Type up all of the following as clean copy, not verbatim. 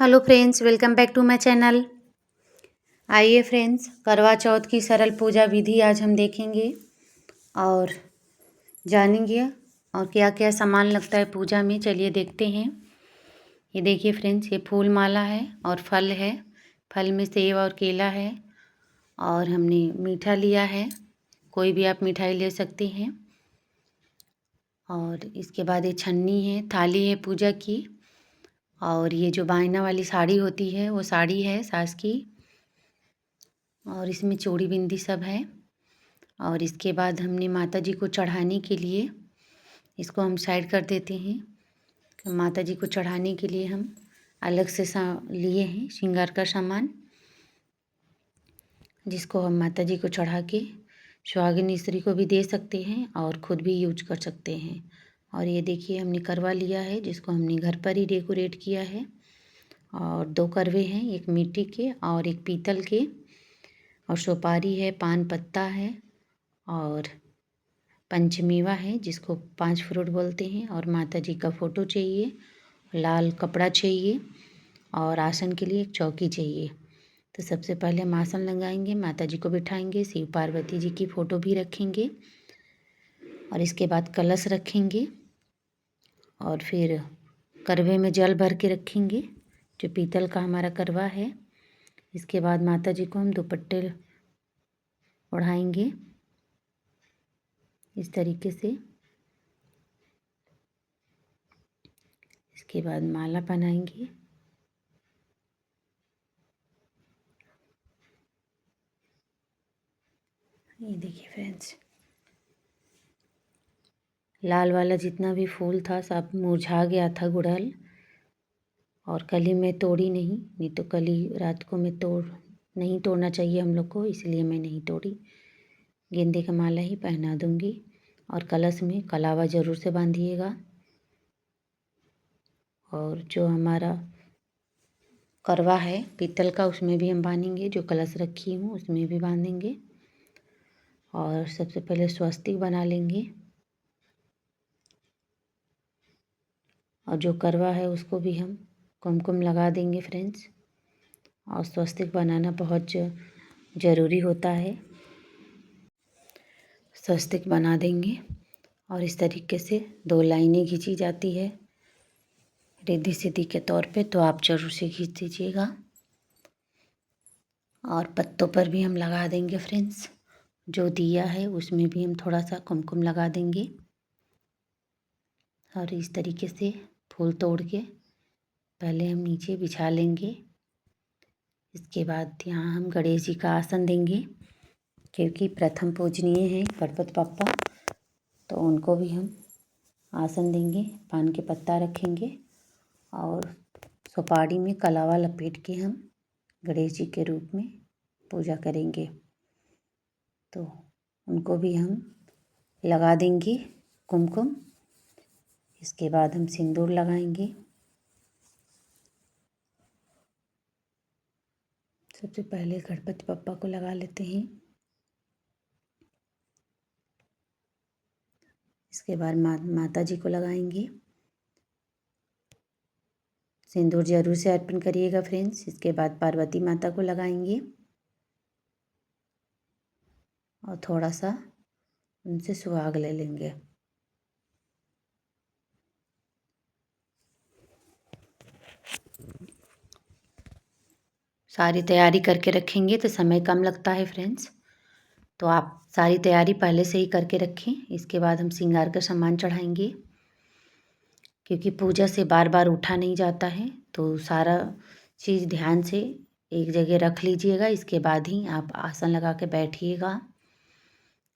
Hello friends, welcome back to my channel. आइए friends, Karva Chauth की सरल पूजा विधि आज हम देखेंगे और जानेंगे और क्या क्या सामान लगता है पूजा में। चलिए देखते हैं। ये देखिए फ्रेंड्स, ये फूल माला है और फल है। फल में सेब और केला है और हमने मीठा लिया है। कोई भी आप मिठाई ले सकते हैं। और इसके बाद ये छन्नी है, थाली है पूजा की। और ये जो बायना वाली साड़ी होती है वो साड़ी है सास की। और इसमें चूड़ी बिंदी सब है। और इसके बाद हमने माता जी को चढ़ाने के लिए इसको हम साइड कर देते हैं। माता जी को चढ़ाने के लिए हम अलग से लिए हैं श्रृंगार का सामान, जिसको हम माता जी को चढ़ा के सुहागिन स्त्री को भी दे सकते हैं और ख़ुद भी यूज कर सकते हैं। और ये देखिए हमने करवा लिया है, जिसको हमने घर पर ही डेकोरेट किया है। और 2 करवे हैं, एक मिट्टी के और एक पीतल के। और सुपारी है, पान पत्ता है और पंचमेवा है, जिसको 5 फ्रूट बोलते हैं। और माता जी का फ़ोटो चाहिए, लाल कपड़ा चाहिए और आसन के लिए एक चौकी चाहिए। तो सबसे पहले हम आसन लगाएंगे, माता जी को बिठाएंगे, शिव पार्वती जी की फ़ोटो भी रखेंगे और इसके बाद कलश रखेंगे। और फिर करवे में जल भर के रखेंगे, जो पीतल का हमारा करवा है। इसके बाद माता जी को हम दुपट्टे ओढ़ाएंगे इस तरीके से। इसके बाद माला पहनाएंगे। ये देखिए फ्रेंड्स, लाल वाला जितना भी फूल था सब मुरझा गया था, गुड़हल। और कली मैं तोड़ी नहीं तो कली रात को मैं नहीं तोड़ना चाहिए हम लोग को, इसलिए मैं नहीं तोड़ी। गेंदे का माला ही पहना दूंगी। और कलश में कलावा ज़रूर से बांधिएगा। और जो हमारा करवा है पीतल का, उसमें भी हम बांधेंगे। जो कलश रखी हूँ उसमें भी बांधेंगे। और सबसे पहले स्वस्तिक बना लेंगे। और जो करवा है उसको भी हम कुमकुम लगा देंगे फ्रेंड्स। और स्वस्तिक बनाना बहुत ज़रूरी होता है। स्वस्तिक बना देंगे और इस तरीके से 2 लाइनें खींची जाती है रिद्धि सिद्धि के तौर पे, तो आप ज़रूर से खींच दीजिएगा। और पत्तों पर भी हम लगा देंगे फ्रेंड्स। जो दिया है उसमें भी हम थोड़ा सा कुमकुम लगा देंगे। और इस तरीके से फूल तोड़ के पहले हम नीचे बिछा लेंगे। इसके बाद यहाँ हम गणेश जी का आसन देंगे, क्योंकि प्रथम पूजनीय हैं गणपति बप्पा, तो उनको भी हम आसन देंगे। पान के पत्ता रखेंगे और सुपारी में कलावा लपेट के हम गणेश जी के रूप में पूजा करेंगे। तो उनको भी हम लगा देंगे कुमकुम। इसके बाद हम सिंदूर लगाएंगे। सबसे पहले गणपति बप्पा को लगा लेते हैं। इसके बाद माता जी को लगाएंगे। सिंदूर जरूर से अर्पण करिएगा फ्रेंड्स। इसके बाद पार्वती माता को लगाएंगे और थोड़ा सा उनसे सुहाग ले लेंगे। सारी तैयारी करके रखेंगे तो समय कम लगता है फ्रेंड्स, तो आप सारी तैयारी पहले से ही करके रखें। इसके बाद हम श्रृंगार का सामान चढ़ाएंगे, क्योंकि पूजा से बार बार उठा नहीं जाता है, तो सारा चीज़ ध्यान से एक जगह रख लीजिएगा। इसके बाद ही आप आसन लगा के बैठिएगा।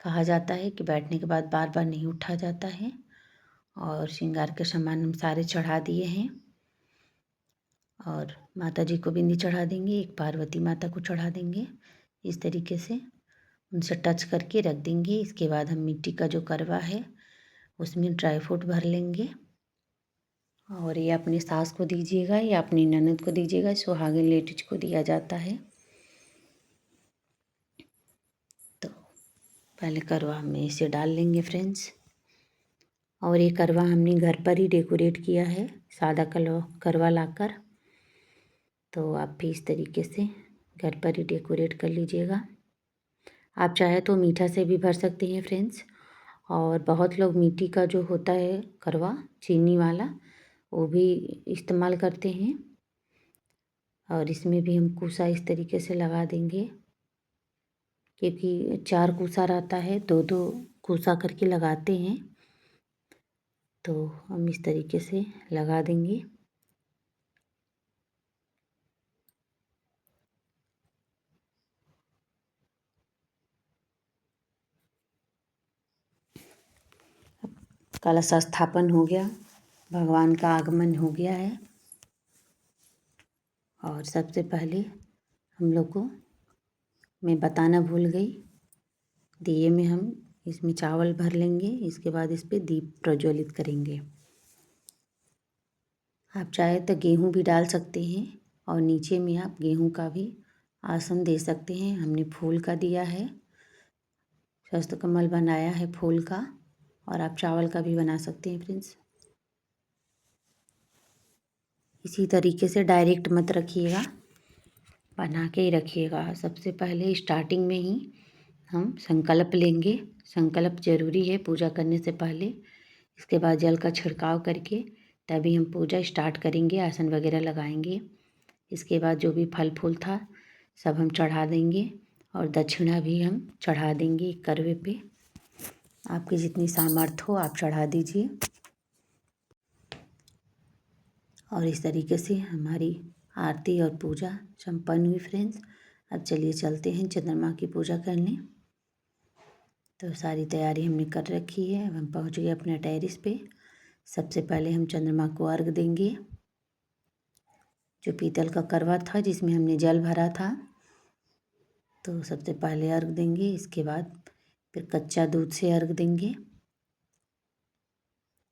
कहा जाता है कि बैठने के बाद बार बार नहीं उठा जाता है। और श्रृंगार के सामान हम सारे चढ़ा दिए हैं। और माता जी को बिंदी चढ़ा देंगे, एक पार्वती माता को चढ़ा देंगे। इस तरीके से उनसे टच करके रख देंगे। इसके बाद हम मिट्टी का जो करवा है उसमें ड्राई फ्रूट भर लेंगे। और ये अपनी सास को दीजिएगा या अपनी ननद को दीजिएगा, सुहागिन लेडीज को दिया जाता है। तो पहले करवा में इसे डाल लेंगे फ्रेंड्स। और ये करवा हमने घर पर ही डेकोरेट किया है, सादा करवा लाकर। तो आप भी इस तरीके से घर पर ही डेकोरेट कर लीजिएगा। आप चाहे तो मीठा से भी भर सकते हैं फ्रेंड्स। और बहुत लोग मीठी का जो होता है करवा चीनी वाला, वो भी इस्तेमाल करते हैं। और इसमें भी हम कूसा इस तरीके से लगा देंगे, क्योंकि 4 कूसा रहता है, 2-2 कूसा करके लगाते हैं। तो हम इस तरीके से लगा देंगे। कलश स्थापन हो गया, भगवान का आगमन हो गया है। और सबसे पहले हम लोग को मैं बताना भूल गई, दिए में हम इसमें चावल भर लेंगे, इसके बाद इस पर दीप प्रज्वलित करेंगे। आप चाहे तो गेहूँ भी डाल सकते हैं और नीचे में आप गेहूँ का भी आसन दे सकते हैं। हमने फूल का दिया है, स्वस्थ कमल बनाया है फूल का, और आप चावल का भी बना सकते हैं फ्रेंड्स। इसी तरीके से डायरेक्ट मत रखिएगा, बना के ही रखिएगा। सबसे पहले स्टार्टिंग में ही हम संकल्प लेंगे। संकल्प जरूरी है पूजा करने से पहले। इसके बाद जल का छिड़काव करके तभी हम पूजा स्टार्ट करेंगे, आसन वगैरह लगाएंगे। इसके बाद जो भी फल फूल था सब हम चढ़ा देंगे, और दक्षिणा भी हम चढ़ा देंगे करवे पे। आपकी जितनी सामर्थ्य हो आप चढ़ा दीजिए। और इस तरीके से हमारी आरती और पूजा संपन्न हुई फ्रेंड्स। अब चलिए चलते हैं चंद्रमा की पूजा करने। तो सारी तैयारी हमने कर रखी है। अब हम पहुंच गए अपने टेरेस पे। सबसे पहले हम चंद्रमा को अर्घ देंगे। जो पीतल का करवा था जिसमें हमने जल भरा था, तो सबसे पहले अर्घ देंगे। इसके बाद फिर कच्चा दूध से अर्घ देंगे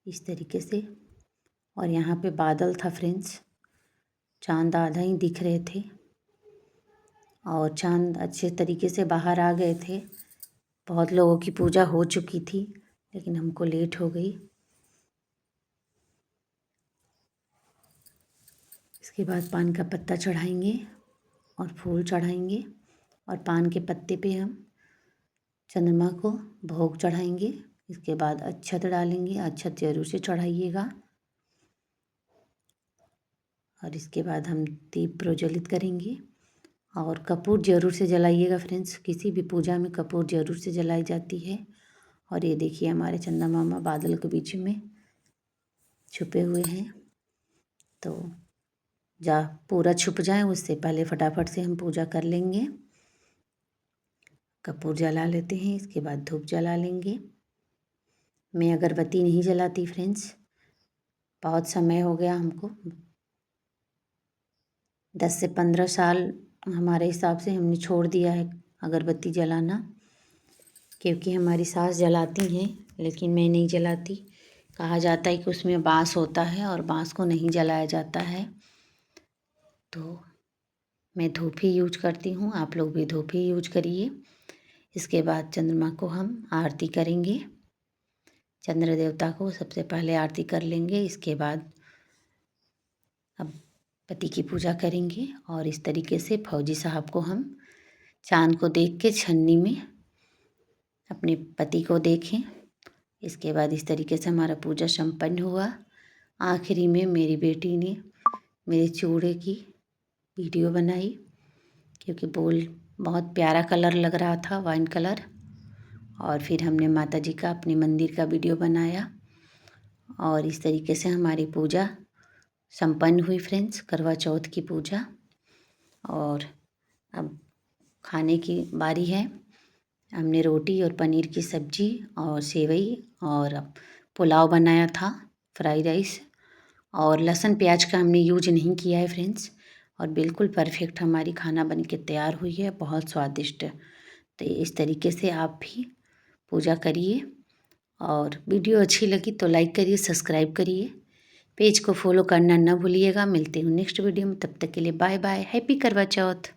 इस तरीके से। और यहाँ पे बादल था फ्रेंड्स, चांद आधा ही दिख रहे थे, और चांद अच्छे तरीके से बाहर आ गए थे। बहुत लोगों की पूजा हो चुकी थी, लेकिन हमको लेट हो गई। इसके बाद पान का पत्ता चढ़ाएंगे और फूल चढ़ाएंगे, और पान के पत्ते पे हम चंद्रमा को भोग चढ़ाएंगे। इसके बाद अक्षत डालेंगे, अक्षत जरूर से चढ़ाइएगा। और इसके बाद हम दीप प्रज्वलित करेंगे, और कपूर जरूर से जलाइएगा फ्रेंड्स। किसी भी पूजा में कपूर जरूर से जलाई जाती है। और ये देखिए हमारे चंदा मामा बादल के बीच में छुपे हुए हैं। तो पूरा छुप जाए उससे पहले फटाफट से हम पूजा कर लेंगे। कपूर जला लेते हैं, इसके बाद धूप जला लेंगे। मैं अगरबत्ती नहीं जलाती फ्रेंड्स, बहुत समय हो गया हमको, 10 से 15 साल हमारे हिसाब से हमने छोड़ दिया है अगरबत्ती जलाना। क्योंकि हमारी सास जलाती हैं, लेकिन मैं नहीं जलाती। कहा जाता है कि उसमें बांस होता है और बांस को नहीं जलाया जाता है। तो मैं धूप ही यूज करती हूँ, आप लोग भी धूप ही यूज करिए। इसके बाद चंद्रमा को हम आरती करेंगे। चंद्र देवता को सबसे पहले आरती कर लेंगे। इसके बाद अब पति की पूजा करेंगे। और इस तरीके से फौजी साहब को हम चांद को देख के छन्नी में अपने पति को देखें। इसके बाद इस तरीके से हमारा पूजा संपन्न हुआ। आखिरी में मेरी बेटी ने मेरे चूड़े की वीडियो बनाई, क्योंकि बोल बहुत प्यारा कलर लग रहा था, वाइन कलर। और फिर हमने माता जी का अपने मंदिर का वीडियो बनाया। और इस तरीके से हमारी पूजा संपन्न हुई फ्रेंड्स, करवा चौथ की पूजा। और अब खाने की बारी है। हमने रोटी और पनीर की सब्जी और सेवई और पुलाव बनाया था, फ्राई राइस। और लहसुन प्याज का हमने यूज नहीं किया है फ्रेंड्स। और बिल्कुल परफेक्ट हमारी खाना बन के तैयार हुई है, बहुत स्वादिष्ट। तो इस तरीके से आप भी पूजा करिए। और वीडियो अच्छी लगी तो लाइक करिए, सब्सक्राइब करिए, पेज को फॉलो करना न भूलिएगा। मिलते हूँ नेक्स्ट वीडियो में, तब तक के लिए बाय बाय। हैप्पी करवा चौथ।